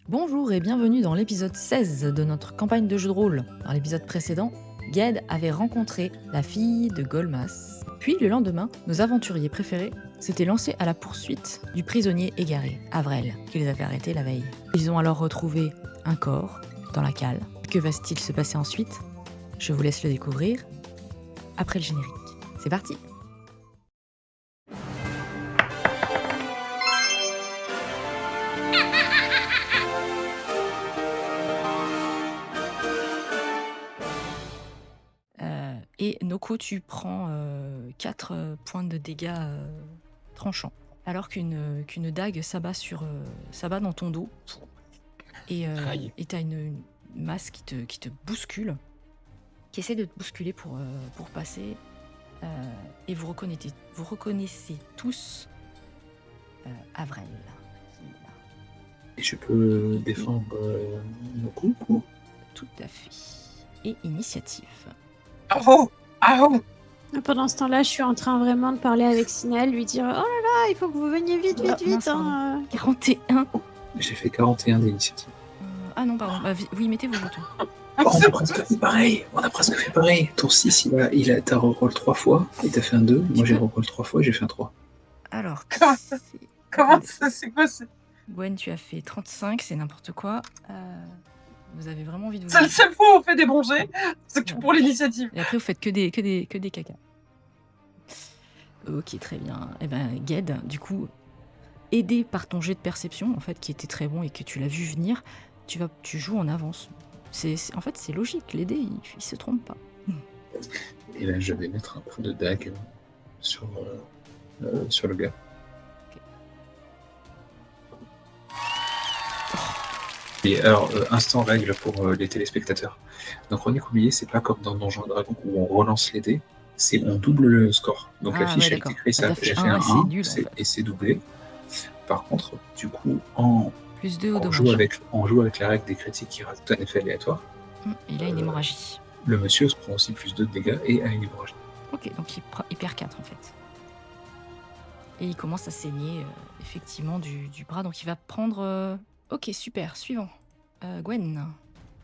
Bonjour et bienvenue dans l'épisode 16 de notre campagne de jeu de rôle. Dans l'épisode précédent, Ged avait rencontré la fille de Golmas. Puis le lendemain, nos aventuriers préférés s'étaient lancés à la poursuite du prisonnier égaré, Avrel, qu'ils avaient arrêté la veille. Ils ont alors retrouvé un corps dans la cale. Que va-t-il se passer ensuite? Je vous laisse le découvrir après le générique. C'est parti! Et Noko, tu prends 4 points de dégâts tranchants. Alors qu'une dague s'abat dans ton dos. Et t'as une masse qui te bouscule, qui essaie de te bousculer pour passer. Et vous reconnaissez tous Avrel. qui est là. Et je peux défendre nos coups ou... Tout à fait. Et initiative. Oh! Pendant ce temps-là, je suis en train vraiment de parler avec Sinel, lui dire « Oh là là, il faut que vous veniez vite, mince, hein. 41. J'ai fait 41 d'initiative. Ah non, pardon. Oui, mettez vos boutons. Oh, on a presque fait pareil. Ton 6, t'as reroll 3 fois, et t'as fait un 2. Moi, j'ai reroll 3 fois, et j'ai fait un 3. Alors, Comment ça, c'est quoi ça? Gwen, tu as fait 35, c'est n'importe quoi. Vous avez vraiment envie de vous... C'est la seule fois où on fait des bons jets, c'est que pour l'initiative. Et après, vous faites que des caca. Ok, très bien. Eh ben, Ged, du coup, aidé par ton jet de perception, en fait, qui était très bon et que tu l'as vu venir, tu joues en avance. En fait, c'est logique. Les dés, ils se trompent pas. Et là, je vais mettre un point de dague sur le gars. Et alors, instant règle pour les téléspectateurs. Donc, Chronique oubliée, c'est pas comme dans Donjons et Dragons où on relance les dés, c'est on double le score. Donc la fiche a été créée, ça. J'ai fait un 1 et c'est doublé. Par contre, du coup, plus 2 au on joue avec la règle des critiques qui rajoute un effet aléatoire. Il a une hémorragie. Le monsieur se prend aussi plus 2 de dégâts et a une hémorragie. Ok, donc il perd 4 en fait. Et il commence à saigner effectivement du bras, donc il va prendre... Ok, super, suivant. Gwen.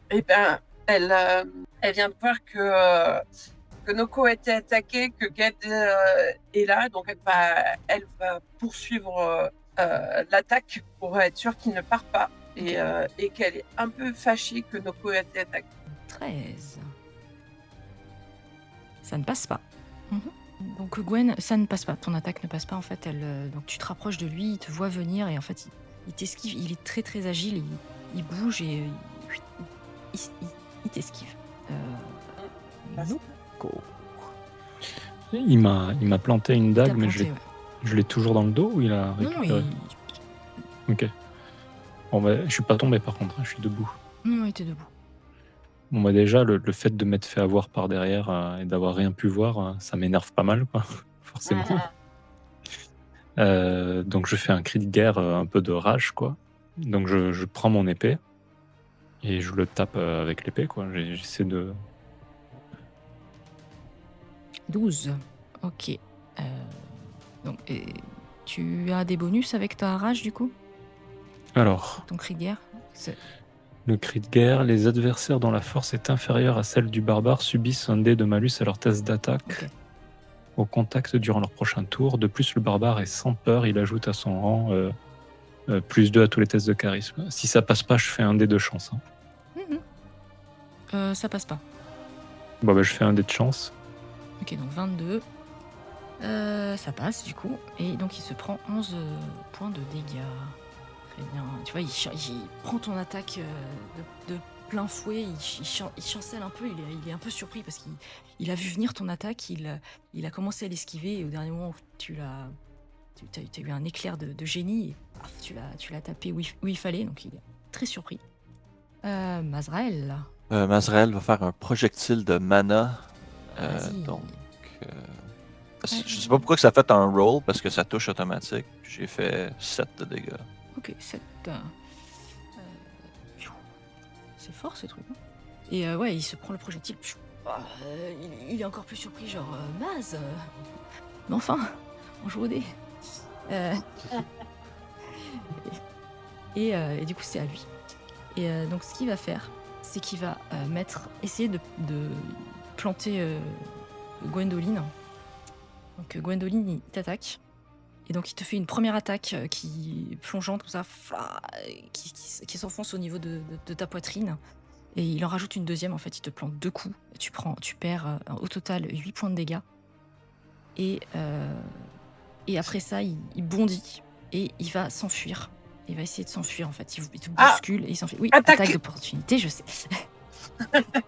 Eh ben, elle vient de voir que Noko a été attaqué, que Ged est là, donc elle va poursuivre l'attaque pour être sûre qu'il ne part pas et qu'elle est un peu fâchée que Noko ait été attaqué. 13. Ça ne passe pas. Donc Gwen, ça ne passe pas. Ton attaque ne passe pas en fait. Donc tu te rapproches de lui, il te voit venir et en fait il t'esquive. Il est très très agile, il bouge et il t'esquive. Noko. Il m'a planté une dague, mais je l'ai toujours dans le dos ou il a récupéré? Non, Ok. Bon, bah, je suis pas tombé par contre, je suis debout. Non, il était debout. Bon, bah déjà, le fait de m'être fait avoir par derrière et d'avoir rien pu voir, ça m'énerve pas mal, quoi, forcément. Donc je fais un cri de guerre, un peu de rage, quoi. Donc je prends mon épée et je le tape avec l'épée, quoi. J'essaie de... 12. Ok. Donc, tu as des bonus avec ta rage, du coup? Alors... Ton cri de guerre? Le cri de guerre, les adversaires dont la force est inférieure à celle du barbare subissent un dé de malus à leur test d'attaque au contact durant leur prochain tour. De plus, le barbare est sans peur, il ajoute à son rang plus 2 à tous les tests de charisme. Si ça passe pas, je fais un dé de chance. Ça passe pas. Bon, bah, je fais un dé de chance. Ok, donc 22. Ça passe, du coup. Et donc, il se prend 11 points de dégâts. Très bien. Tu vois, il prend ton attaque de plein fouet, il chancelle un peu, il est un peu surpris parce qu'il a vu venir ton attaque, il a commencé à l'esquiver et au dernier moment, tu as eu un éclair de génie et paf, tu l'as tapé où il fallait, donc il est très surpris. Mazrael. Mazrael va faire un projectile de mana. Donc, je sais pas pourquoi que ça fait un roll, parce que ça touche automatique. J'ai fait 7 de dégâts. Ok, 7. C'est fort ce truc. Et ouais, il se prend le projectile. Il est encore plus surpris, genre Maz. Mais enfin, on joue au dé. Et du coup, c'est à lui. Et donc, ce qu'il va faire, c'est qu'il va essayer de planter Gwendoline. Donc, Gwendoline, il t'attaque. Et donc, il te fait une première attaque qui plongeante, comme ça, qui s'enfonce au niveau de ta poitrine. Et il en rajoute une deuxième, en fait, il te plante 2 coups. Tu perds au total 8 points de dégâts. Et après ça, il bondit et il va s'enfuir. Il va essayer de s'enfuir, en fait. Il te bouscule et il s'enfuit. Oui, attaque d'opportunité, je sais.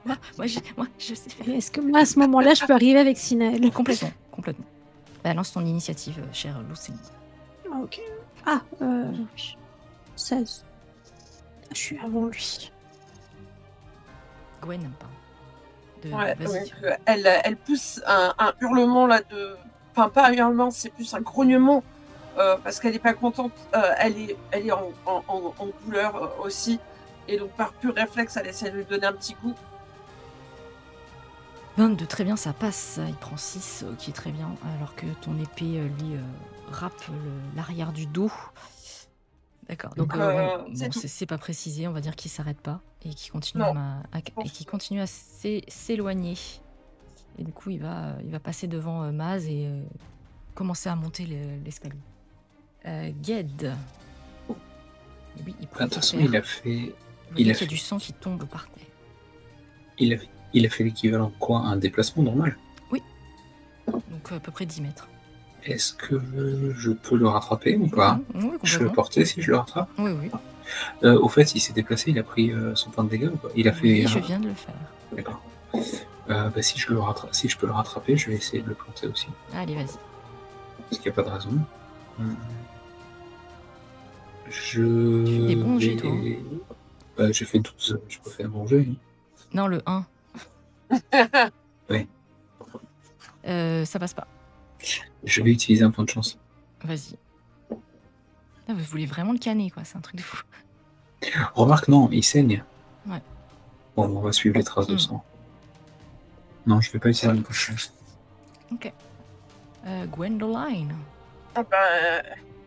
moi, je sais faire. Est-ce que moi, à ce moment-là, je peux arriver avec Sinel? Complètement. Bah, lance ton initiative, chère Lucille. Ah, ok. 16. Je suis avant lui. Gwen, pardon. Ouais, Vas-y. donc, elle pousse un hurlement là de. Enfin, pas un hurlement, c'est plus un grognement parce qu'elle n'est pas contente. Elle est en douleur aussi. Et donc, par pur réflexe, elle essaie de lui donner un petit coup. 22, très bien, ça passe. Il prend 6, ok, très bien. Alors que ton épée, lui, râpe l'arrière du dos. D'accord. Donc, c'est pas précisé. On va dire qu'il s'arrête pas et qu'il continue à s'éloigner. Et du coup, il va passer devant Maz et commencer à monter l'escalier. Ged. Et lui, il prend. De toute façon, il a fait. Il y a du sang qui tombe par terre. Il a fait l'équivalent de quoi? Un déplacement normal? Oui. Donc à peu près 10 mètres. Est-ce que je peux le rattraper ou pas? Oui, je peux le porter si je le rattrape? Oui. Au fait, il s'est déplacé, il a pris son point de dégâts ou pas? Il a fait. Oui, je viens de le faire. D'accord. Si je peux le rattraper, je vais essayer de le planter aussi. Allez, vas-y. Parce qu'il n'y a pas de raison. Tu fais des bons jets, toi. J'ai fait 12, je peux faire un bon jet. Non, le 1. Oui. Ça passe pas. Je vais utiliser un point de chance. Vas-y. Là, vous voulez vraiment le canner, quoi. C'est un truc de fou. Remarque, non, il saigne. Ouais. Bon, on va suivre les traces de sang. Non, je vais pas utiliser un point de chance. Ok. Gwendoline.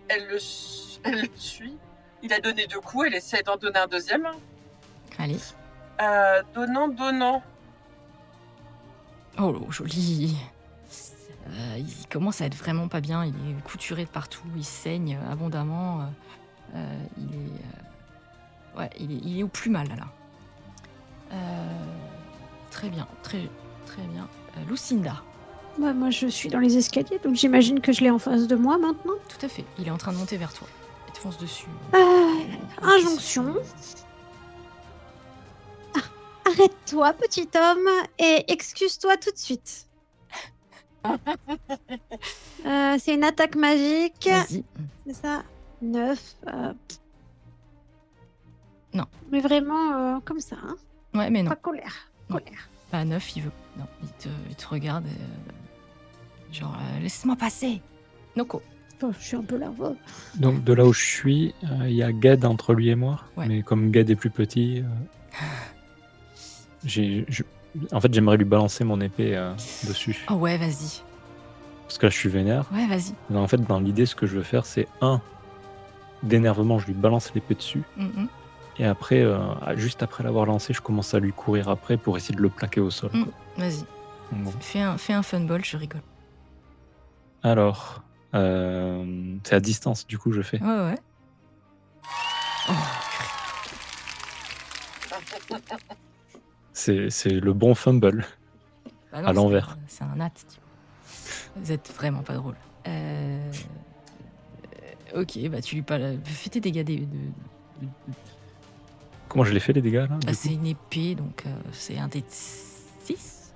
Elle le suit. Il a donné 2 coups, elle essaie d'en donner un deuxième. Allez. Donnant. Oh, joli. Il commence à être vraiment pas bien. Il est couturé de partout. Il saigne abondamment. Il est au plus mal, là. Très bien. Très bien. Lucinda. Moi, je suis dans les escaliers, donc j'imagine que je l'ai en face de moi maintenant. Tout à fait. Il est en train de monter vers toi. Il te fonce dessus. Injonction. Arrête-toi, petit homme, et excuse-toi tout de suite. C'est une attaque magique. Vas-y. C'est ça. 9. Non. Mais vraiment comme ça. Hein. Ouais, mais non. Pas colère. Pas 9, il veut. Non, il te regarde. Genre, laisse-moi passer. Noko. Je suis un peu nerveux. Donc de là où je suis, il y a Ged entre lui et moi. Ouais. Mais comme Ged est plus petit, en fait j'aimerais lui balancer mon épée dessus. Oh ouais, vas-y. Parce que là je suis vénère. Ouais, vas-y. En fait dans l'idée ce que je veux faire c'est d'énervement, je lui balance l'épée dessus. Et après, juste après l'avoir lancé, je commence à lui courir après pour essayer de le plaquer au sol. Vas-y. Bon. Fais un fun ball, je rigole. Alors, c'est à distance, du coup, je fais. Ouais. Oh. C'est le bon fumble. Bah non, à l'envers. C'est un nat. Vous êtes vraiment pas drôle. Ok, bah tu lui fais tes dégâts Comment je l'ai fait les dégâts là? C'est une épée, donc c'est un des 6.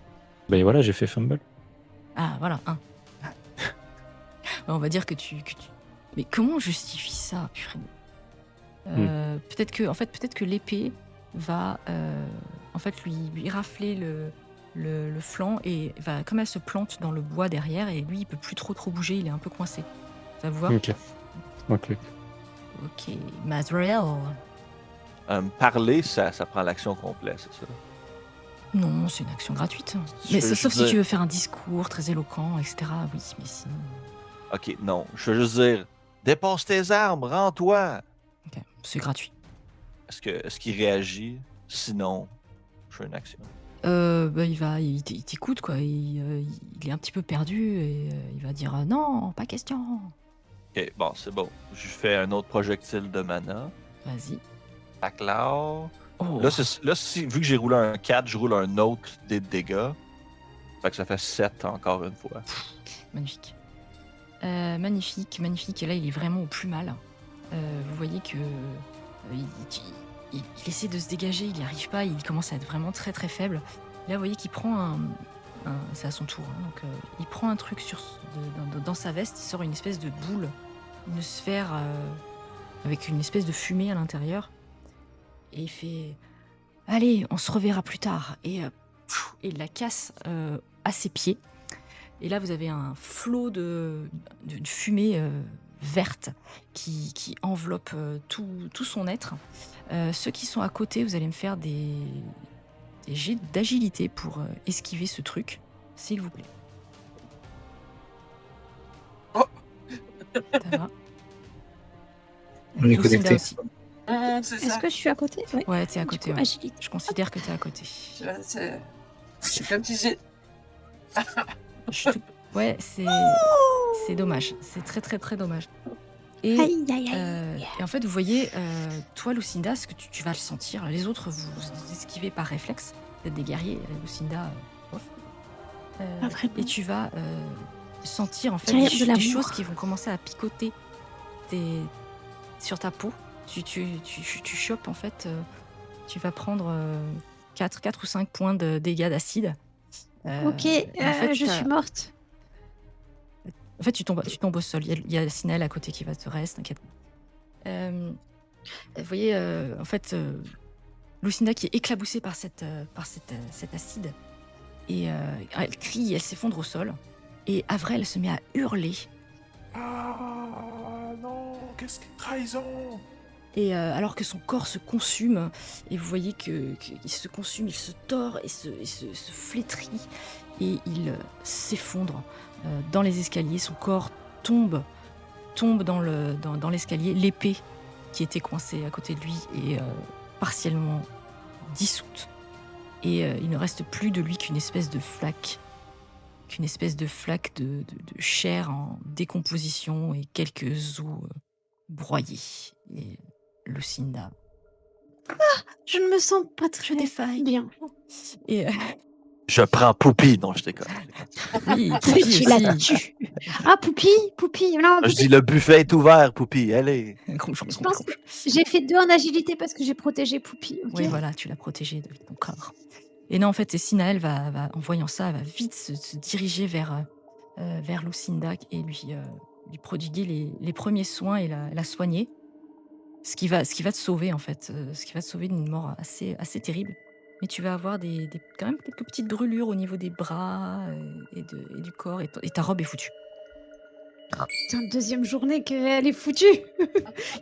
Bah voilà, j'ai fait fumble. Ah voilà, 1. On va dire que tu... Mais comment on justifie ça, purée? Peut-être que l'épée va lui rafler le flanc et comme elle se plante dans le bois derrière et lui il peut plus trop bouger, il est un peu coincé. Ça vous va? Ok. Ok, Mazrael. Parler, ça prend l'action complète, c'est ça? Non, c'est une action gratuite. Mais sauf si tu veux faire un discours très éloquent, etc. Oui, mais sinon... Ok, non. Je veux juste dire, dépasse tes armes, rends-toi. Ok. c'est gratuit. Est-ce qu'il réagit? Sinon, je fais une action. Il t'écoute, quoi. Il est un petit peu perdu et il va dire non, pas question. Ok, bon, c'est bon. Je fais un autre projectile de mana. Vas-y. Tac là. Oh. Là, vu que j'ai roulé un 4, je roule un autre des dégâts. Fait que ça fait 7 encore une fois. Magnifique. Magnifique. Et là, il est vraiment au plus mal. Vous voyez que il essaie de se dégager, il n'y arrive pas, il commence à être vraiment très très faible. Là, vous voyez qu'il prend c'est à son tour, hein, donc il prend un truc dans sa veste, il sort une espèce de boule, une sphère avec une espèce de fumée à l'intérieur. Et il fait « Allez, on se reverra plus tard !» Et il la casse à ses pieds. Et là, vous avez un flot de fumée verte qui enveloppe tout son être. Ceux qui sont à côté, vous allez me faire des jets d'agilité pour esquiver ce truc, s'il vous plaît. Oh. Ça va. On est connecté. Est-ce que je suis à côté? Ouais, t'es à côté. Ouais. Agilité. Je considère que t'es à côté. C'est comme si j'ai... Ouais, c'est dommage. C'est très très très dommage. Et en fait, vous voyez, toi, Lucinda, ce que tu vas le sentir. Les autres, vous esquivez par réflexe. Vous êtes des guerriers. Lucinda, off. Et tu vas sentir en fait des choses qui vont commencer à picoter sur ta peau. Tu chopes en fait. Tu vas prendre 4 ou 5 points de dégâts d'acide. Ok, en fait, je suis morte. En fait, tu tombes au sol. Il y a Sinel à côté qui va te rester, t'inquiète. Vous voyez, en fait, Lucinda qui est éclaboussée par cet acide. Et elle crie, elle s'effondre au sol. Et Avril se met à hurler. Ah non, qu'est-ce que trahison! Et alors que son corps se consume, et vous voyez qu'il se consume, il se tord et se flétrit, et il s'effondre dans les escaliers. Son corps tombe dans l'escalier. L'épée qui était coincée à côté de lui est partiellement dissoute. Et il ne reste plus de lui qu'une espèce de flaque de chair en décomposition et quelques os broyés. Et Lucinda. Je ne me sens pas très bien. Et je prends Poupie. Non, je déconne. Oui, Poupie aussi. Ah, Poupie. Non, je dis le buffet est ouvert, Poupie. Allez. Je pense que j'ai fait 2 en agilité parce que j'ai protégé Poupie. Okay. Oui, voilà, tu l'as protégée de ton corps. Et non, en fait, Sinael va en voyant ça, va vite se diriger vers Lucinda et lui prodiguer les premiers soins et la soigner. Ce qui va te sauver, en fait. Ce qui va te sauver d'une mort assez terrible. Mais tu vas avoir quand même quelques petites brûlures au niveau des bras et du corps. Et ta robe est foutue. Putain, 2e journée qu'elle est foutue.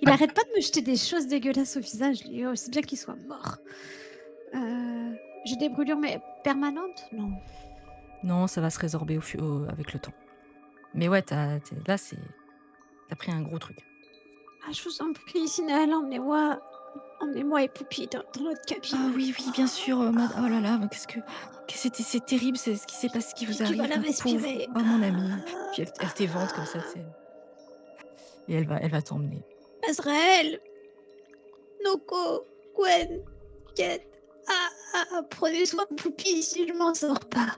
Il arrête pas de me jeter des choses dégueulasses au visage. C'est bien qu'il soit mort. J'ai des brûlures, mais permanentes? Non, ça va se résorber avec le temps. Mais ouais, t'as pris un gros truc. Ah, je vous en prie, Sinel, emmenez-moi et Poupie dans notre cabine. Ah oui, bien sûr. Oh là là, c'est terrible, c'est ce qui s'est passé, ce qui vous arrive. Tu vas la respirer. Oh mon amie. Puis elle t'évente comme ça, et elle va t'emmener. Azrael, Noko, Gwen, Ket, prenez soin de Poupie si je m'en sors pas.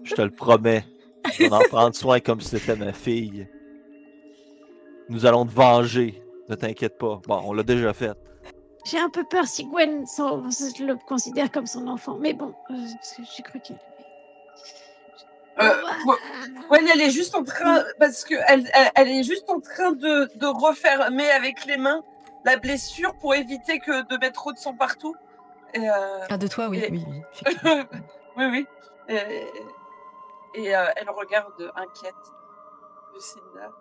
Je te le promets. On va en prendre soin comme si c'était ma fille. Nous allons te venger. Ne t'inquiète pas. Bon, on l'a déjà fait. J'ai un peu peur si Gwen le considère comme son enfant. Mais bon, j'ai cru qu'il... Gwen, elle est juste en train... Parce qu'elle est juste en train de refermer avec les mains la blessure pour éviter de mettre trop de sang partout. De toi, oui. Oui. Et elle regarde inquiète Lucinda,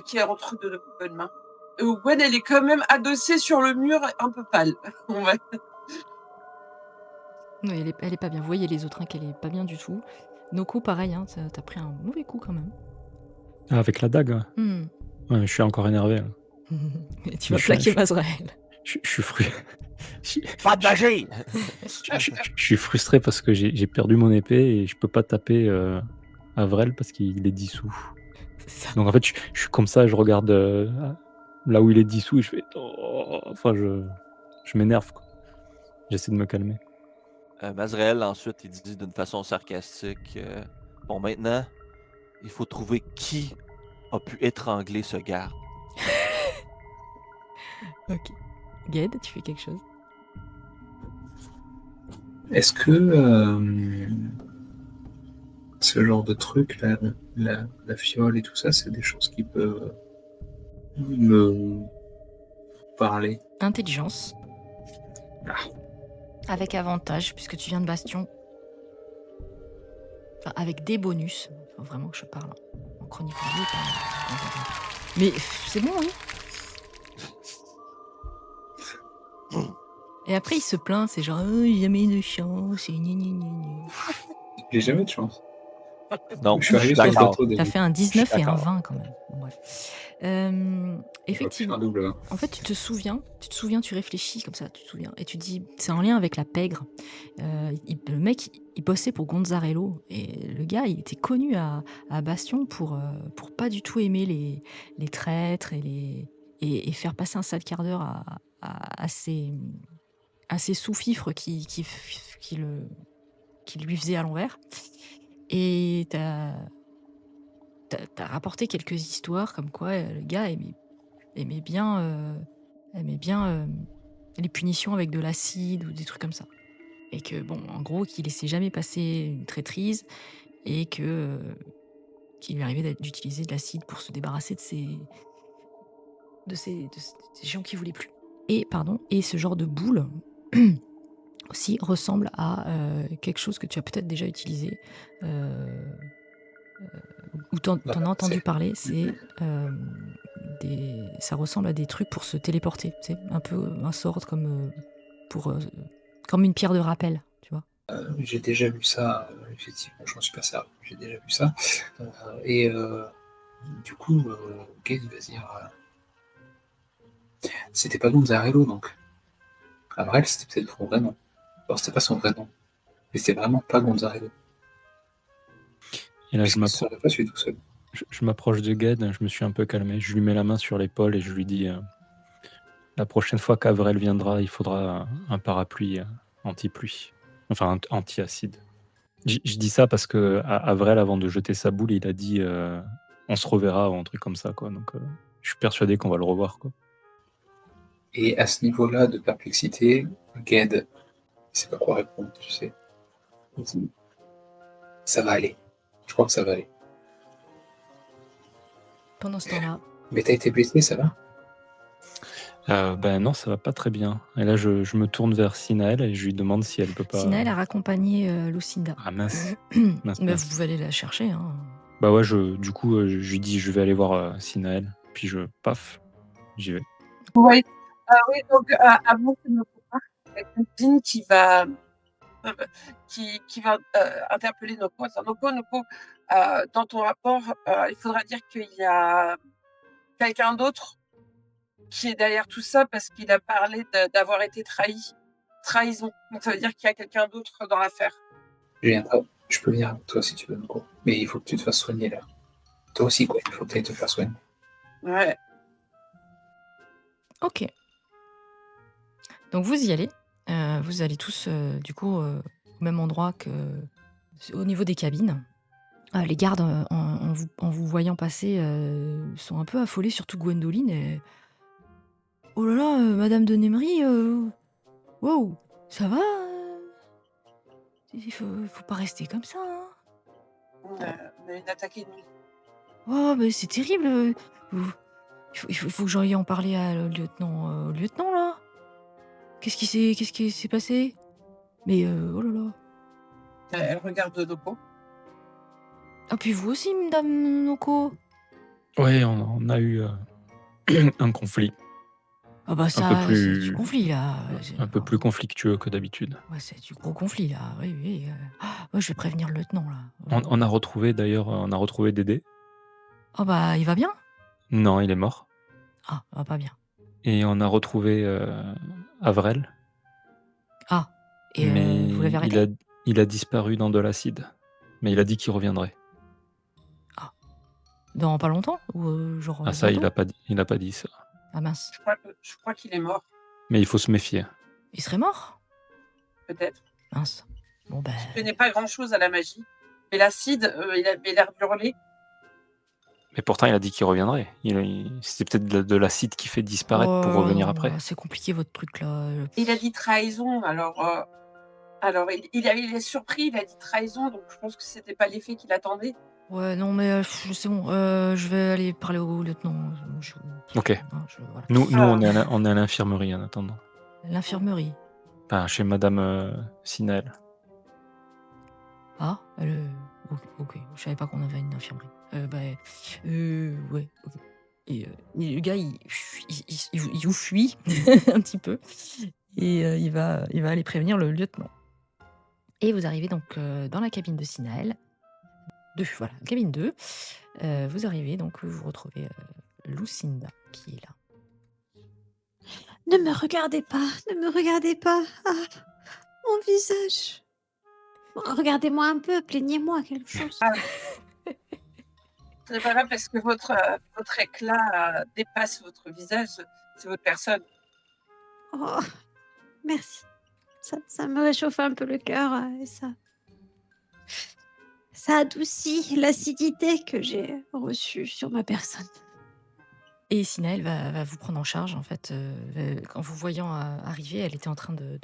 qui est entre de bonnes mains. Gwen, elle est quand même adossée sur le mur, un peu pâle. Oui, elle est pas bien. Vous voyez les autres, qu'elle est pas bien du tout. Noko, pareil, t'as pris un mauvais coup quand même. Avec la dague. Mm. Ouais, je suis encore énervé. Mais tu vas plaquer Mazrael. Je suis frustré. Pas de magie! Je suis frustré parce que j'ai perdu mon épée et je peux pas taper Avrel parce qu'il est dissous. Donc en fait, je suis comme ça, je regarde là où il est dissous et je fais. Enfin, je m'énerve, quoi. J'essaie de me calmer. Mazrael, ensuite, il dit d'une façon sarcastique bon, maintenant, il faut trouver qui a pu étrangler ce garde. Ok. Ged, tu fais quelque chose? Est-ce que ce genre de truc, la fiole et tout ça, c'est des choses qui peuvent me parler? Intelligence. Ah. Avec avantage, puisque tu viens de Bastion. Enfin, avec des bonus. Il faut vraiment que je parle en chronique. Mais c'est bon, oui. Et après, il se plaint, c'est genre, jamais de chance, et J'ai jamais de chance. Non, je suis arrivé sur le bateau. T'as fait un 19 et un 20 quand même. Bon, bref. Effectivement. En fait, tu te souviens, tu réfléchis comme ça, tu te souviens, et tu dis, c'est en lien avec la pègre. Le mec, il bossait pour Gonzarello, et le gars, il était connu à Bastion pour pas du tout aimer les traîtres et faire passer un sale quart d'heure à ses sous-fifres qui lui faisaient à l'envers. Et t'as rapporté quelques histoires comme quoi le gars aimait bien les punitions avec de l'acide ou des trucs comme ça. Et que, bon, en gros, qu'il laissait jamais passer une traîtrise et qu'il lui arrivait d'utiliser de l'acide pour se débarrasser de ces gens qui voulaient plus. Et ce genre de boule aussi ressemble à quelque chose que tu as peut-être déjà utilisé ou t'en as entendu parler, ça ressemble à des trucs pour se téléporter, c'est un peu un sort comme une pierre de rappel, tu vois. J'ai déjà vu ça, effectivement, je m'en suis pas servi, j'ai déjà vu ça. Et du coup, Ged va se dire c'était pas Gonzarello, donc. Avrel, c'était peut-être son vrai nom. Alors, c'était pas son vrai nom, mais c'était vraiment pas Gonzarello. Et là, je m'approche de Ged, je me suis un peu calmé, je lui mets la main sur l'épaule et je lui dis la prochaine fois qu'Avrel viendra, il faudra un parapluie anti-pluie, enfin anti-acide. Je dis ça parce que Avrel, avant de jeter sa boule, il a dit on se reverra ou un truc comme ça, quoi. Donc je suis persuadé qu'on va le revoir, quoi. Et à ce niveau-là de perplexité, Ged, il sait pas quoi répondre, tu sais. Ça va aller. Je crois que ça va aller. Pendant ce temps-là. Mais t'as été blessé, ça va? Ben non, ça va pas très bien. Et là, je me tourne vers Sinael et je lui demande si elle peut pas. Sinael a raccompagné Lucinda. Ah mince. Mais vous pouvez aller la chercher. Hein. Bah ouais, du coup, je lui dis je vais aller voir Sinael. Puis j'y vais. Oui, donc avant que nos copains, il y a Christine qui va interpeller Noko. Noko, dans ton rapport, il faudra dire qu'il y a quelqu'un d'autre qui est derrière tout ça parce qu'il a parlé d'avoir été trahison. Donc ça veut dire qu'il y a quelqu'un d'autre dans l'affaire. Je peux venir avec toi si tu veux, Noko. Mais il faut que tu te fasses soigner là. Toi aussi, quoi. Il faut que tu ailles te faire soigner. Ouais. Ok. Donc vous y allez. Vous allez tous, du coup, au même endroit au niveau des cabines. Les gardes, en vous voyant passer, sont un peu affolés, surtout Gwendoline. Et... Oh là là, Madame de Nemery, wow, ça va? Il faut pas rester comme ça. Hein. On a une attaque ennemie. Oh, mais c'est terrible. Il faut que j'aille en parler au lieutenant, là. Qu'est-ce qui s'est passé? Mais oh là là. Elle regarde Noko. Ah, puis vous aussi, Madame Noko? Oui, on a eu un conflit. Ah bah ça, c'est du conflit, là. Un peu plus conflictueux que d'habitude. Ouais, c'est du gros conflit, là. Oui. Je vais prévenir le lieutenant, là. On a retrouvé Dédé. Oh bah, il va bien? Non, il est mort. Ah, pas bien. Et on a retrouvé Avrel. Ah, et mais vous l'avez arrêté? il a disparu dans de l'acide. Mais il a dit qu'il reviendrait. Ah. Dans pas longtemps? Ou genre Ah ça, il bientôt? a pas dit ça. Ah mince. Je crois qu'il est mort, Mais il faut se méfier. Il serait mort? peut-être. Mince. Bon ben. Je connais pas grand-chose à la magie. Mais l'acide, il avait l'air hurler. Mais pourtant, il a dit qu'il reviendrait. C'est peut-être de l'acide qui fait disparaître pour revenir après. C'est compliqué votre truc là. Il a dit trahison, alors il est surpris, il a dit trahison, donc je pense que c'était pas l'effet qu'il attendait. Ouais, non, mais c'est bon. Je vais aller parler au lieutenant. Ok. Voilà. Nous on est à l'infirmerie en attendant. L'infirmerie. Enfin, chez Madame Sinel. Ah, ok. Je savais pas qu'on avait une infirmerie. Ouais, ok. Et le gars, il vous fuit un petit peu. Et il va aller prévenir le lieutenant. Et vous arrivez donc dans la cabine de Sinael. Voilà, cabine 2. Vous arrivez, donc vous retrouvez Lucinda qui est là. Ne me regardez pas. Ah, mon visage. Bon, regardez-moi un peu, plaignez-moi quelque chose. C'est pas grave parce que votre éclat dépasse votre visage, c'est votre personne. Oh, merci. Ça me réchauffe un peu le cœur et ça adoucit l'acidité que j'ai reçue sur ma personne. Et Sinael va vous prendre en charge, en fait. En vous voyant arriver, elle était en train de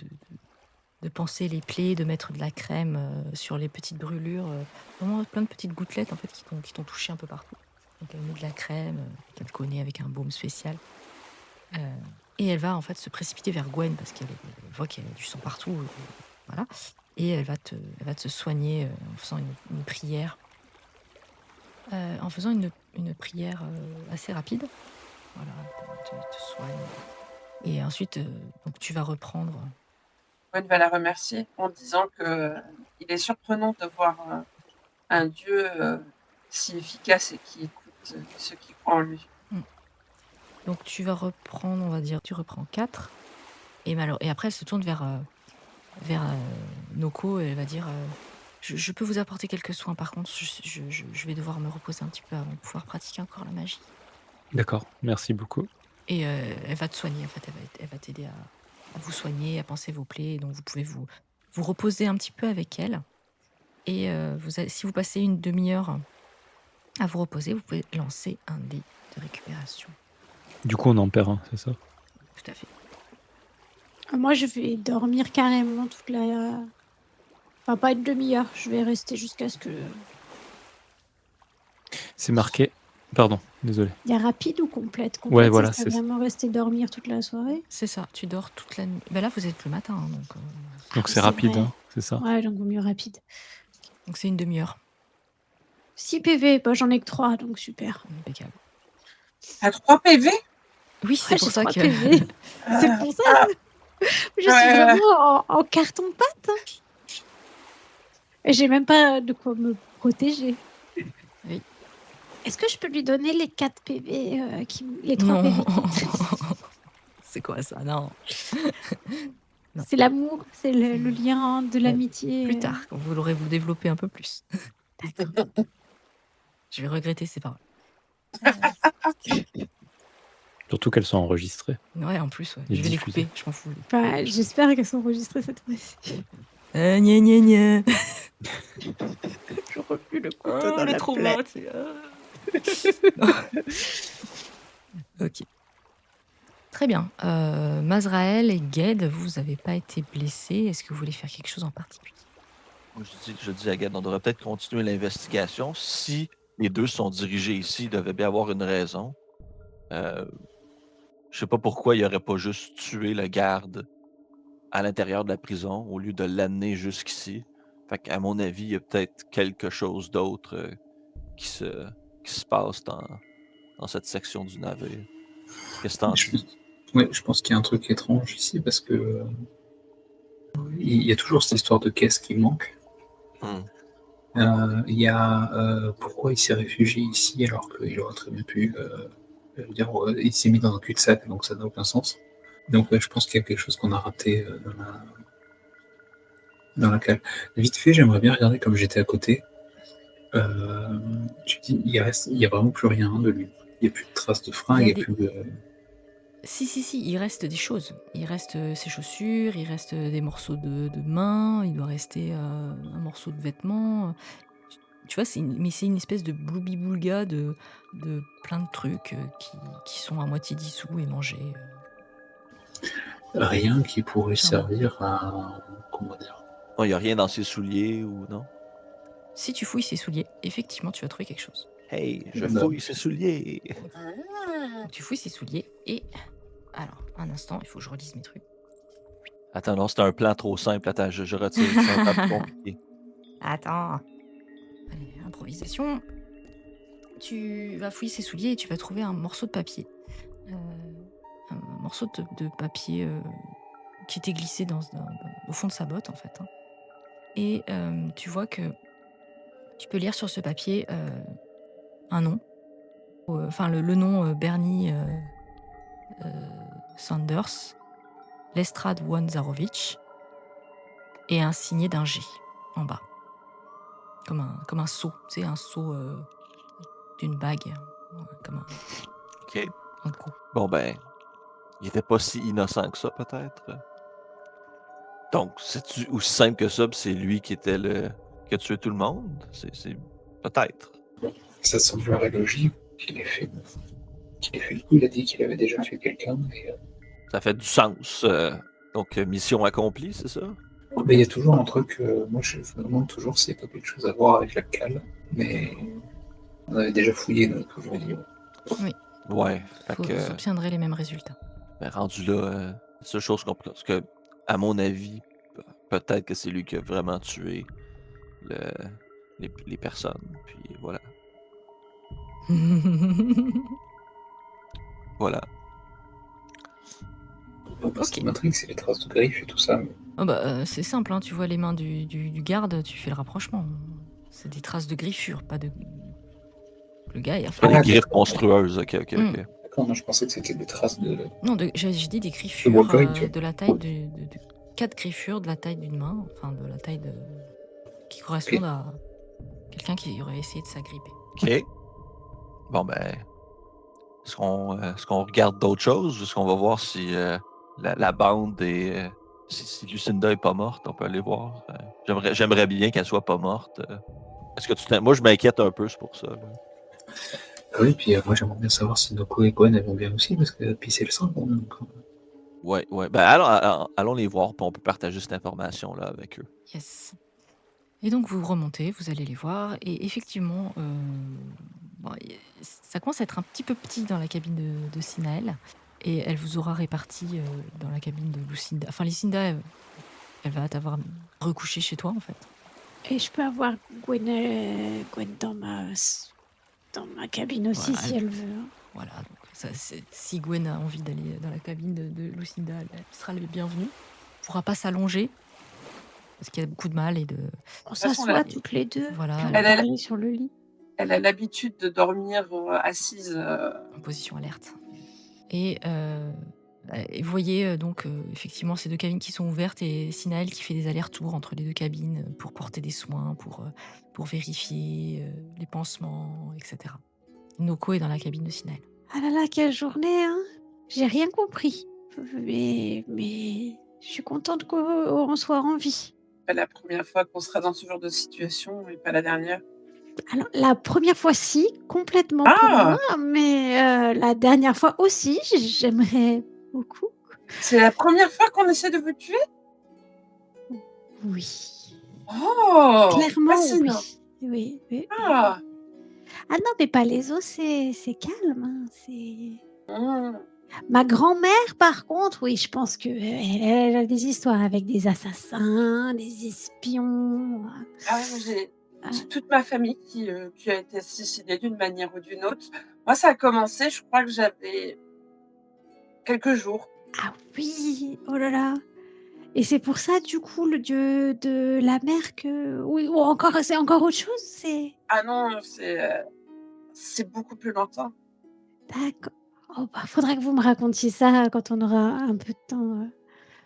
panser les plaies, de mettre de la crème sur les petites brûlures. Vraiment plein de petites gouttelettes, en fait, qui t'ont touché un peu partout. Donc elle met de la crème, qu'elle connaît avec un baume spécial. Et elle va, en fait, se précipiter vers Gwen, parce qu'elle voit qu'il y a du sang partout. Voilà. Et elle va te soigner en faisant une prière. En faisant une prière assez rapide. Voilà, te soigne. Et ensuite, donc tu vas reprendre. Gwen va la remercier en disant que il est surprenant de voir un dieu si efficace et qui écoute ceux qui croient en lui. Donc tu vas reprendre, on va dire, tu reprends 4. Et après, elle se tourne vers Noko et elle va dire je peux vous apporter quelques soins, par contre, je vais devoir me reposer un petit peu avant de pouvoir pratiquer encore la magie. D'accord, merci beaucoup. Et elle va te soigner, en fait, elle va t'aider à vous soigner, à panser vos plaies, donc vous pouvez vous reposer un petit peu avec elle. Et si vous passez une demi-heure à vous reposer, vous pouvez lancer un dé de récupération. Du coup, on en perd un, c'est ça? Tout à fait. Moi, je vais dormir carrément toute la... Enfin, pas une demi-heure, je vais rester jusqu'à ce que... C'est marqué... Pardon, désolé. Il y a rapide ou complète? Ouais, voilà, c'est vraiment rester dormir toute la soirée? C'est ça, tu dors toute la nuit. Ben là, vous êtes le matin, hein, donc... Donc c'est rapide, hein, c'est ça? Ouais, donc vaut mieux rapide. Donc c'est une demi-heure. 6 PV, bah, j'en ai que 3, donc super. Impeccable. À 3 PV? Oui, c'est pour ça que... PV. C'est pour ça. Je suis vraiment en carton-pâte. Et j'ai même pas de quoi me protéger. Oui. Est-ce que je peux lui donner les 4 PV, les 3 PV? C'est quoi ça? Non. C'est l'amour, c'est le lien de l'amitié. Plus tard, quand vous l'aurez développé un peu plus. D'accord. Je vais regretter ces paroles. Surtout qu'elles sont enregistrées. Ouais, en plus, ouais. Je vais les couper, je m'en fous. Enfin, j'espère qu'elles sont enregistrées cette fois-ci. Gna gna gna. Je refuse le couteau dans la plaie. Ok. Très bien. Mazrael et Ged, vous n'avez pas été blessés. Est-ce que vous voulez faire quelque chose en particulier? Je dis à Ged, on devrait peut-être continuer l'investigation. Si les deux sont dirigés ici, il devait bien avoir une raison. Je sais pas pourquoi il n'aurait pas juste tué le garde à l'intérieur de la prison au lieu de l'amener jusqu'ici. Fait qu'à mon avis, il y a peut-être quelque chose d'autre qui se passe dans cette section du navire. Qu'est-ce que t'en dis? Oui, je pense qu'il y a un truc étrange ici parce que il y a toujours cette histoire de caisse qui manque. Il y a pourquoi il s'est réfugié ici alors qu'il aurait très bien pu Je veux dire, il s'est mis dans un cul-de-sac, donc ça n'a aucun sens. Donc je pense qu'il y a quelque chose qu'on a raté dans la cale. Vite fait, j'aimerais bien regarder comme j'étais à côté. Tu dis, il y a vraiment plus rien de lui. Il n'y a plus de traces de fringues, il n'y a plus de... Si, il reste des choses. Il reste ses chaussures, il reste des morceaux de main, il doit rester un morceau de vêtement. Tu vois, mais c'est une espèce de bloubi-boulga de plein de trucs qui sont à moitié dissous et mangés. Rien qui pourrait servir à... Comment dire? Il n'y a rien dans ses souliers ou non? Si tu fouilles ses souliers, effectivement, tu vas trouver quelque chose. Hey, je fouille ses souliers! Donc, tu fouilles ses souliers et... Alors, un instant, il faut que je relise mes trucs. Attends, non, c'est un plan trop simple. Attends, je retire. C'est un peu compliqué. Attends. Allez, improvisation. Tu vas fouiller ses souliers et tu vas trouver un morceau de papier. Un morceau de papier qui était glissé au fond de sa botte, en fait. Hein. Et tu vois que tu peux lire sur ce papier un nom. Enfin, le nom Bernie Sanders, Lestrade Wanzarovich, et un signé d'un G en bas. Comme un seau, tu sais, un seau d'une bague. Comme un... OK. Un coup. Bon, ben, il était pas si innocent que ça, peut-être. Donc, c'est aussi simple que ça, c'est lui qui a tué tout le monde? C'est peut-être. Ça semblerait logique qu'il ait fait le coup. Il a dit qu'il avait déjà tué quelqu'un. Mais... Ça fait du sens. Donc, mission accomplie, c'est ça? Mais il y a toujours un truc, moi je me demande toujours s'il n'y a pas quelque chose à voir avec la cale, mais on avait déjà fouillé, donc je me dis... Oui. Ouais. Vous obtiendrez les mêmes résultats. Ben, rendu là, la seule chose qu'on peut... Parce que, à mon avis, peut-être que c'est lui qui a vraiment tué les personnes. Puis voilà. Voilà. Ce qui m'intrigue, c'est les traces de griffes et tout ça. Mais... Oh bah, c'est simple, hein, tu vois les mains du garde, tu fais le rapprochement. C'est des traces de griffures, pas de... Le gars, il a fait... Des griffes monstrueuses, ok. D'accord, moi je pensais que c'était des traces de... Non, j'ai dit des griffures de la taille de 4 griffures de la taille d'une main, enfin de la taille de... qui correspondent à quelqu'un qui aurait essayé de s'agripper. Ok. Bon ben... Est-ce qu'on regarde d'autres choses? Est-ce qu'on va voir si la bande est... Si Lucinda est pas morte, on peut aller voir. J'aimerais bien qu'elle soit pas morte. Est-ce que moi, je m'inquiète un peu, c'est pour ça. Là. Oui, puis moi, j'aimerais bien savoir si Noko et Gwen elles vont bien aussi, parce qu'elle a pissé le sang. Donc... Ouais. Ben, allons les voir, puis on peut partager cette information-là avec eux. Yes. Et donc, vous remontez, vous allez les voir, et effectivement, ça commence à être un petit peu petit dans la cabine de Sinael, et elle vous aura réparti dans la cabine de Lucinda. Enfin, Lucinda, elle va t'avoir recouché chez toi, en fait. Et je peux avoir Gwen dans ma cabine aussi, si elle veut. Voilà, donc si Gwen a envie d'aller dans la cabine de Lucinda, elle sera la bienvenue. Elle ne pourra pas s'allonger, parce qu'il y a beaucoup de mal et de... On s'assoit toutes les deux, voilà, elle est sur le lit. Elle a l'habitude de dormir assise. En position alerte. Et vous voyez donc effectivement ces deux cabines qui sont ouvertes et Sinael qui fait des allers-retours entre les deux cabines pour porter des soins, pour vérifier les pansements, etc. Noko est dans la cabine de Sinael. Ah là là, quelle journée, hein! J'ai rien compris. Mais je suis contente qu'on soit en vie. Pas la première fois qu'on sera dans ce genre de situation et pas la dernière. Alors, la première fois, si, complètement pour moi, mais la dernière fois aussi, j'aimerais beaucoup. C'est la première fois qu'on essaie de vous tuer? Oui. Oh! Clairement, oui. Ah non, mais pas les os, c'est calme. Hein, Ma grand-mère, par contre, oui, je pense qu'elle a des histoires avec des assassins, des espions. Ah oui, j'ai toute ma famille qui a été assassinée d'une manière ou d'une autre. Moi, ça a commencé, je crois que j'avais quelques jours. Ah oui, oh là là. Et c'est pour ça, du coup, le dieu de la mer que... Oui, ou encore, c'est encore autre chose, Ah non, c'est beaucoup plus longtemps. D'accord. Oh, bah, faudra que vous me racontiez ça quand on aura un peu de temps,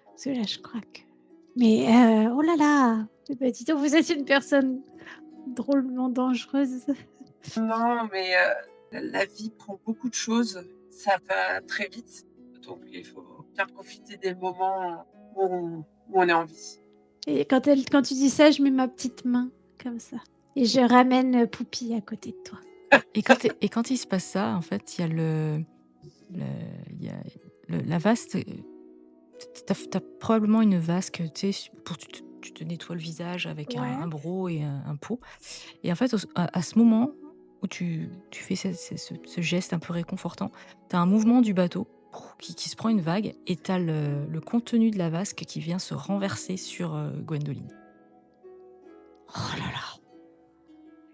parce que là, je craque. Mais oh là là! Bah, dis donc, vous êtes une personne drôlement dangereuse. Non, mais la vie prend beaucoup de choses. Ça va très vite. Donc, il faut bien profiter des moments où on est en vie. Et quand tu dis ça, je mets ma petite main comme ça et je ramène, Poupie à côté de toi. Et quand il se passe ça, en fait, il y a la vasque. T'as probablement une vasque, tu sais, pour tu te nettoies le visage avec un Ouais. broc et un pot. Et en fait, à ce moment où tu fais ce geste un peu réconfortant, tu as un mouvement du bateau qui se prend une vague et tu as le contenu de la vasque qui vient se renverser sur Gwendoline. Oh là là!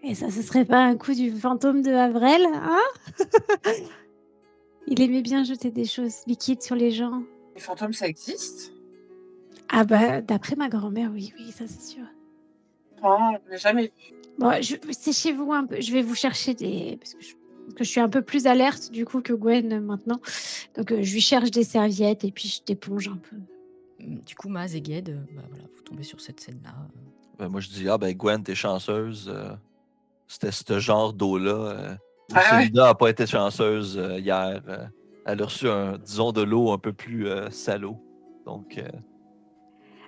Et ça, ce serait pas un coup du fantôme de Avrel, hein? Il aimait bien jeter des choses liquides sur les gens. Les fantômes, ça existe? Ah bah, d'après ma grand-mère, oui, oui, ça c'est sûr. Non, je l'ai jamais vu. Bon, séchez-vous un peu, je vais vous chercher parce que je suis un peu plus alerte du coup que Gwen maintenant. Donc je lui cherche des serviettes et puis je t'éponge un peu. Du coup, Maz et Ged, voilà, vous tombez sur cette scène-là. Moi, je dis, Gwen, t'es chanceuse. C'était ce genre d'eau-là. Ah ouais? Lucinda n'a pas été chanceuse hier. Elle a reçu, disons, de l'eau un peu plus salaud. Donc,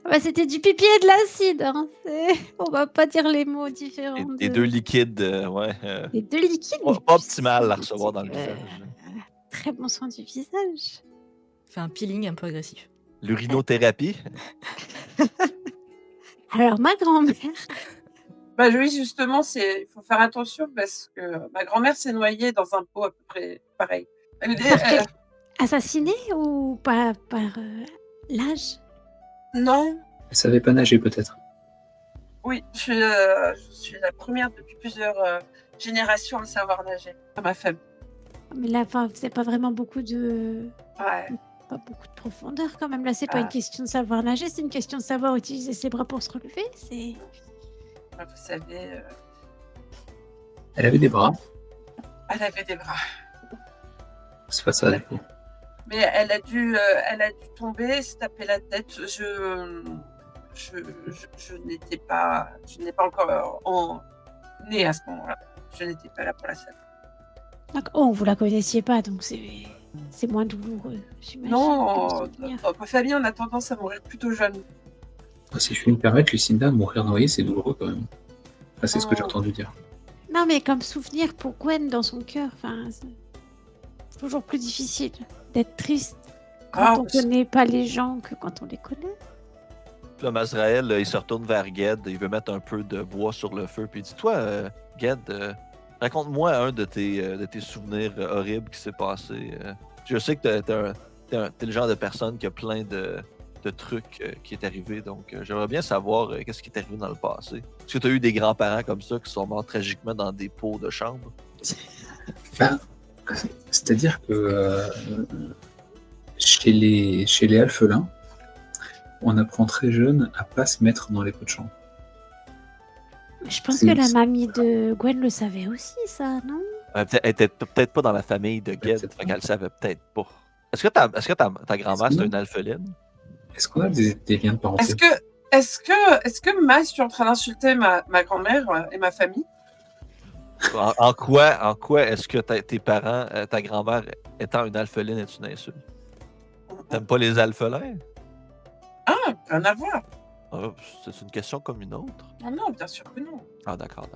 Ah bah, c'était du pipi et de l'acide, hein. On va pas dire les mots différents. les deux liquides, ouais. Les deux liquides, Pas optimal à recevoir dans le visage. Très bon soin du visage. Fait un peeling un peu agressif. L'urinothérapie. Alors, ma grand-mère. Bah oui, justement, il faut faire attention parce que ma grand-mère s'est noyée dans un pot à peu près pareil. Assassinée ou par l'âge? Non. Elle savait pas nager peut-être. Oui, je suis la première depuis plusieurs générations à savoir nager dans ma famille. Mais là, c'est pas vraiment beaucoup de... Ouais. Pas beaucoup de profondeur quand même. Là, c'est pas une question de savoir nager, c'est une question de savoir utiliser ses bras pour se relever. Vous savez... Elle avait des bras. Elle avait des bras. C'est pas ça, du coup. Mais elle a dû tomber, se taper la tête. Je n'ai pas encore née à ce moment-là. Je n'étais pas là pour la scène. D'accord. Oh, vous la connaissiez pas, donc c'est moins douloureux, j'imagine. Non, dans ma famille, on a tendance à mourir plutôt jeune. Si je puis me permettre, Lucinda, mourir noyée, c'est douloureux quand même. Enfin, c'est ce que j'ai entendu dire. Non, mais comme souvenir pour Gwen dans son cœur, c'est toujours plus difficile d'être triste quand on connaît pas les gens que quand on les connaît. Là, Mazrael, il se retourne vers Ged, il veut mettre un peu de bois sur le feu, puis il dit, toi, Ged, raconte-moi un de tes souvenirs horribles qui s'est passé. Je sais que t'es le genre de personne qui a plein de trucs qui est arrivé, donc j'aimerais bien savoir qu'est-ce qui est arrivé dans le passé. Est-ce que tu as eu des grands-parents comme ça qui sont morts tragiquement dans des pots de chambre? C'est-à-dire que chez les alphelins, on apprend très jeune à pas se mettre dans les pots de chambre. Je pense que la mamie de Gwen le savait aussi, ça, non? Elle était peut-être pas dans la famille de Ged, fait qu'elle le savait peut-être pas. Est-ce que ta grand-mère, c'est une alpheline? Est-ce qu'on a des liens de parenté? Est-ce que Mas, tu es en train d'insulter ma grand-mère et ma famille? En quoi est-ce que tes parents, ta grand-mère étant une alpheline est une insulte? T'aimes pas les alphelins? Ah, rien à voir. C'est une question comme une autre. Non, bien sûr que non. Ah, d'accord.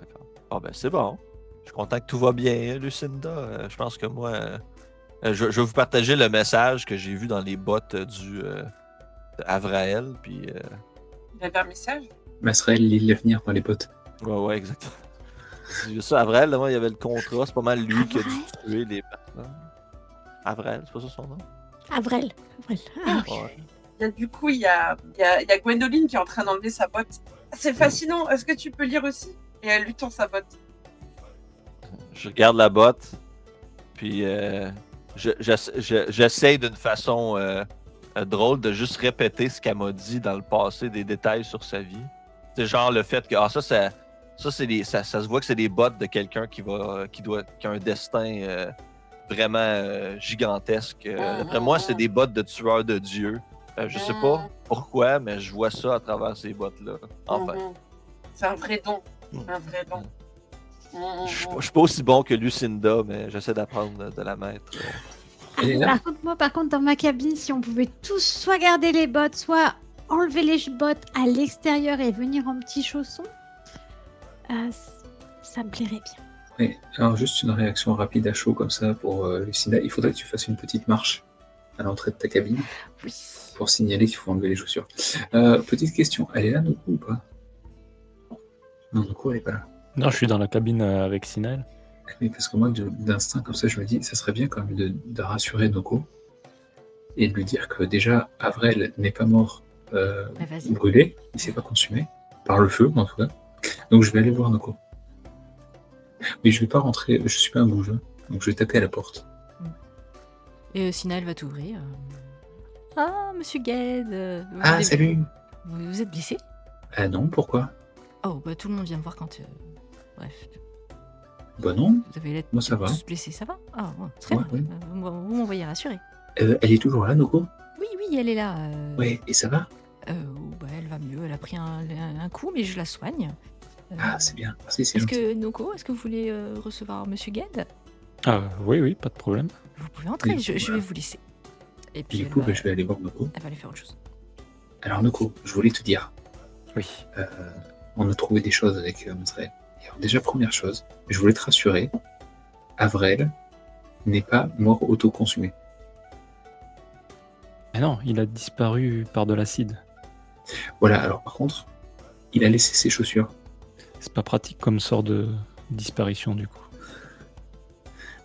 Ah, ben c'est bon. Je suis content que tout va bien, Lucinda. Je pense que moi, je vais vous partager le message que j'ai vu dans les bottes d'Avraël. Puis, Il avait un message? Mazrael lit l'avenir dans les bottes. Ouais, exactement. J'ai vu ça, Avraël, là, il y avait le contrat. C'est pas mal lui qui a dû tuer les personnes. Avraël, c'est pas ça son nom? Avrel. Ah, oui. Ouais. Du coup, il y a Gwendoline qui est en train d'enlever sa botte. C'est fascinant. Est-ce que tu peux lire aussi? Et elle lui tend sa botte. Je regarde la botte, puis j'essaie d'une façon drôle de juste répéter ce qu'elle m'a dit dans le passé, des détails sur sa vie. C'est genre le fait que ça se voit que c'est des bottes de quelqu'un qui a un destin vraiment gigantesques. D'après moi, c'est des bottes de tueurs de dieux. Je sais pas pourquoi, mais je vois ça à travers ces bottes-là. Enfin. C'est un vrai don. Un vrai don. Je suis pas aussi bon que Lucinda, mais j'essaie d'apprendre de la maître. Par contre, dans ma cabine, si on pouvait tous soit garder les bottes, soit enlever les bottes à l'extérieur et venir en petits chaussons, ça me plairait bien. Oui, alors juste une réaction rapide à chaud comme ça pour Lucinda. Il faudrait que tu fasses une petite marche à l'entrée de ta cabine pour signaler qu'il faut enlever les chaussures. Petite question, elle est là, Noko, ou pas? Non, Noko, elle est pas là. Non, je suis dans la cabine avec Sinel. Mais parce que moi, d'instinct, comme ça, je me dis, ça serait bien quand même de rassurer Noko et de lui dire que déjà, Avrel n'est pas mort brûlé, il s'est pas consumé, par le feu, en tout cas. Donc je vais aller voir Noko. Mais je vais pas rentrer, je suis pas un bouge, donc je vais taper à la porte. Et Sinel va t'ouvrir. Ah, monsieur Gued. Salut. Vous êtes blessé? Ah non, pourquoi? Oh, bah tout le monde vient me voir quand... Bref. Bah non, vous avez l'air moi ça va. tous blessés, ça va? Ah, ouais, très bien. Oui. Vous m'envoyez rassurer. Elle est toujours là, Noko? Oui, elle est là. Ouais, et ça va? Bah, elle va mieux, elle a pris un coup, mais je la soigne. C'est bien, merci, c'est gentil. Noko, est-ce que vous voulez recevoir monsieur Gued? Oui, pas de problème. Vous pouvez entrer, je vais vous laisser. Et puis du coup, je vais aller voir Noko. Elle va aller faire autre chose. Alors Noko, je voulais te dire. Oui. On a trouvé des choses avec Mazrael. Alors, déjà, première chose, je voulais te rassurer, Avrel n'est pas mort autoconsumé. Mais non, il a disparu par de l'acide. Voilà, alors par contre, il a laissé ses chaussures. C'est pas pratique comme sort de disparition du coup.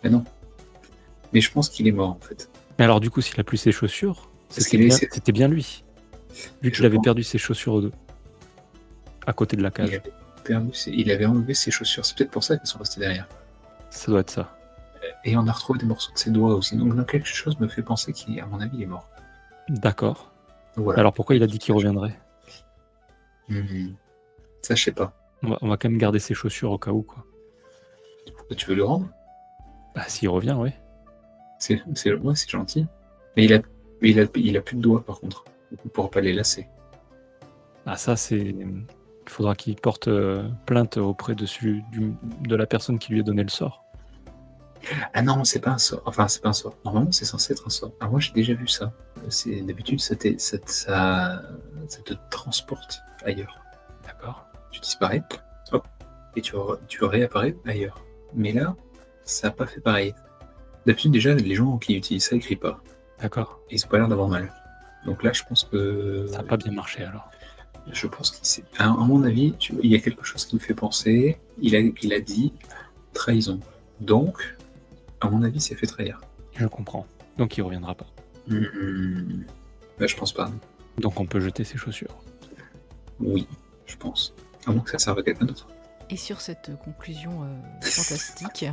Mais non. Mais je pense qu'il est mort en fait. Mais alors du coup, s'il a plus ses chaussures, c'était bien lui. Vu qu'il avait perdu ses chaussures à côté de la cage. Il avait enlevé ses chaussures, c'est peut-être pour ça qu'elles sont restées derrière. Ça doit être ça. Et on a retrouvé des morceaux de ses doigts aussi. Donc quelque chose me fait penser qu'à mon avis, il est mort. D'accord. Voilà. Alors pourquoi il a dit qu'il reviendrait? Ça, je sais pas. On va quand même garder ses chaussures au cas où, quoi. Pourquoi tu veux le rendre? Bah s'il revient, oui. C'est gentil. Mais il a plus de doigts par contre. On ne pourra pas les lasser. Ah ça c'est... Il faudra qu'il porte plainte auprès de la personne qui lui a donné le sort. Ah non, c'est pas un sort. Enfin, c'est pas un sort. Normalement, c'est censé être un sort. Alors moi, j'ai déjà vu ça. D'habitude, ça te transporte ailleurs. D'accord. Tu disparais, hop, et tu réapparais ailleurs. Mais là, ça n'a pas fait pareil. D'habitude, déjà, les gens qui utilisent ça, ils crient pas. D'accord. Et ils ont pas l'air d'avoir mal. Donc là, je pense que... Ça n'a pas bien marché, alors. Je pense qu'à mon avis, il y a quelque chose qui me fait penser. Il a dit trahison. Donc, à mon avis, c'est fait trahir. Je comprends. Donc il reviendra pas. Bah, je pense pas. Donc on peut jeter ses chaussures. Oui, je pense. À moins que ça serve à quelqu'un d'autre. Et sur cette conclusion fantastique,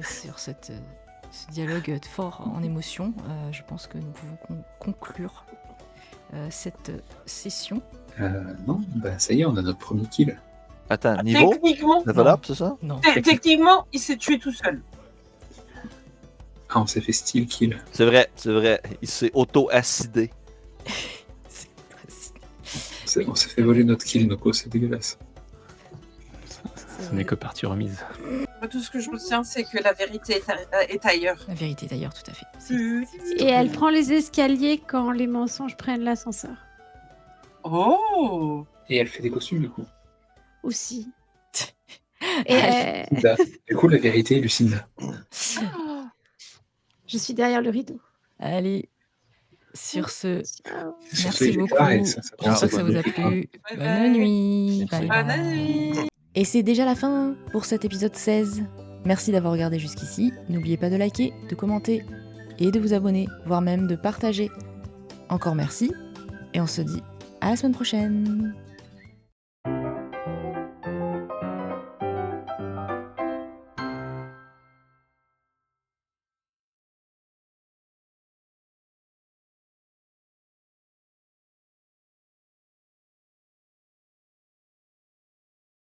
sur ce dialogue fort en émotion, je pense que nous pouvons conclure cette session. Non, bah ça y est, on a notre premier kill. Attends, niveau level up, c'est ça? Non. Techniquement, il s'est tué tout seul. Ah, on s'est fait style kill. C'est vrai. Il s'est auto-acidé. On s'est fait voler notre kill, Noko, c'est dégueulasse. Ce n'est que partie remise. Tout ce que je retiens, c'est que la vérité est ailleurs. La vérité est ailleurs, tout à fait. Et elle prend les escaliers quand les mensonges prennent l'ascenseur. Oh! Et elle fait des costumes, du coup. Aussi. Et du coup, la vérité est Lucinda. Je suis derrière le rideau. Allez, sur ce, Sur merci beaucoup. J'espère que ça vous a plu. Bonne nuit. Bonne nuit. Et c'est déjà la fin pour cet épisode 16. Merci d'avoir regardé jusqu'ici. N'oubliez pas de liker, de commenter et de vous abonner, voire même de partager. Encore merci. Et on se dit à la semaine prochaine.